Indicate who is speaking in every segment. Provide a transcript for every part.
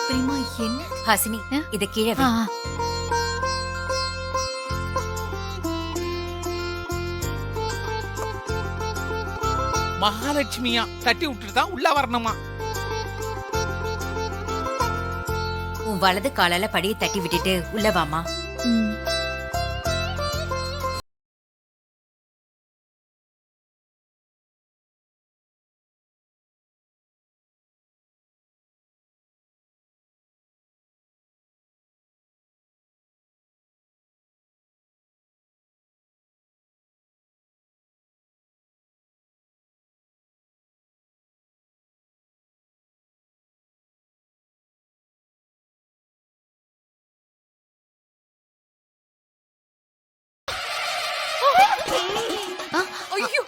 Speaker 1: பிரியமா என்ன?
Speaker 2: ஹாசினி இத கீழே வை.
Speaker 3: மகாலட்சுமியா தட்டி விட்டுட்டு தான் உள்ள வரணுமா?
Speaker 2: உன் வலது காலால படியை தட்டி விட்டுட்டு உள்ள வாமா.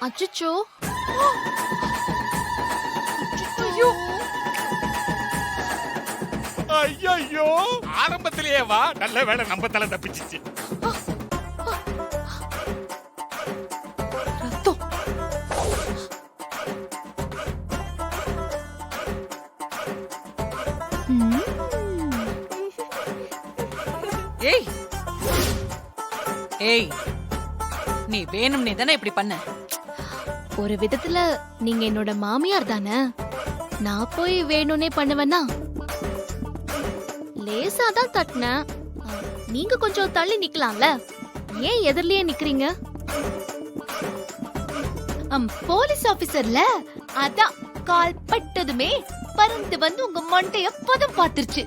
Speaker 1: அச்சச்சோ.
Speaker 3: ஐயோ ஆரம்பத்திலேயே வா, நல்ல வேளை நம்ம தலை தப்பிச்சிச்சு.
Speaker 1: ரத்தம்.
Speaker 4: ஏய் ஏய், நீ வேணும்னே தானே இப்படி பண்ண?
Speaker 1: ஒரு விதத்துல நீங்க என்னோட மாமியார் தானே, நான் போய் வேணும்னே பண்ணுவேன்னா? லேசா தான் தட்டினேன், நீங்க கொஞ்சம் தள்ளி நிக்கலாம்ல, ஏன் எதிரிலேயே நிக்கிறீங்க? போலீஸ் ஆபீசர்ல அதான் கால் பட்டதுமே பறந்து வந்து உங்க மண்டைய பதம் பாத்துருச்சு.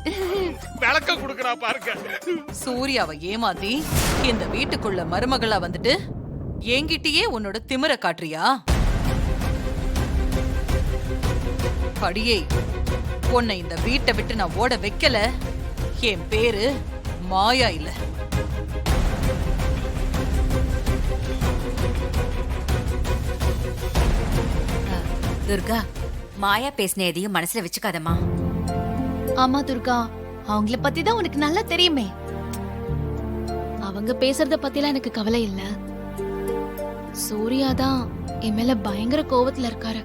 Speaker 3: விளக்கம் கொடுக்கறா பாருங்க.
Speaker 4: சூர்யாவை ஏமாத்தி இந்த வீட்டுக்குள்ள மருமகளா வந்துட்டு என்கிட்டயே உன்னோட திமிர காட்டுறியா? படியே, உன்னை இந்த வீட்டை விட்டு நான் ஓட வைக்கல. என் பேரு மாயா இல்ல.
Speaker 2: துர்கா, மாயா பேசின எதையும் மனசுல வச்சுக்காதம்மா.
Speaker 1: ஆமா துர்கா, அவங்கள பத்தி தான் உனக்கு நல்லா தெரியுமே. அவங்க பேசுறத பத்திலாம் எனக்கு கவலை இல்ல. சூர்யா தான் என் மேல பயங்கர கோவத்துல இருக்காரு.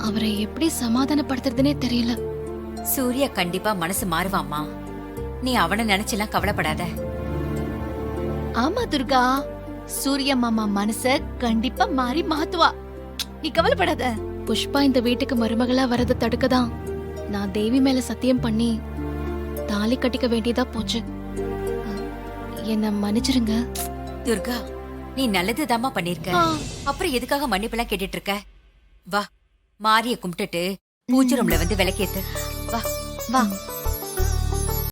Speaker 1: அவரை எப்படி சமாதானப்படுத்துறதுனே தெரியல.
Speaker 2: சூர்யா கண்டிப்பா மனசு மாறுவாம்மா, நீ அவனை நினைச்செல்லாம் கவலைப்படாத.
Speaker 1: ஆமா துர்கா, சூர்யா மாமா மனச கண்டிப்பா மாறி மாத்துவா, நீ கவலைப்படாத. புஷ்பா இந்த வீட்டுக்கு மருமகளா வரத தடுக்கதான் நான் தேவி மேல சத்தியம் பண்ணி தாலி கட்டிக்க வேண்டியதா போச்சு. என்ன மன்னிச்சிருங்க.
Speaker 2: துர்கா, நீ நல்லதுதாம்மா பண்ணிருக்க. அப்புறம் எதுக்காக மன்னிப்பெல்லாம் கேட்டுட்டு இருக்க? வா, மாரிய கும்பிட்டுட்டு பூஜை ரூம்ல வந்து விளக்கேத்து. வா
Speaker 1: வா.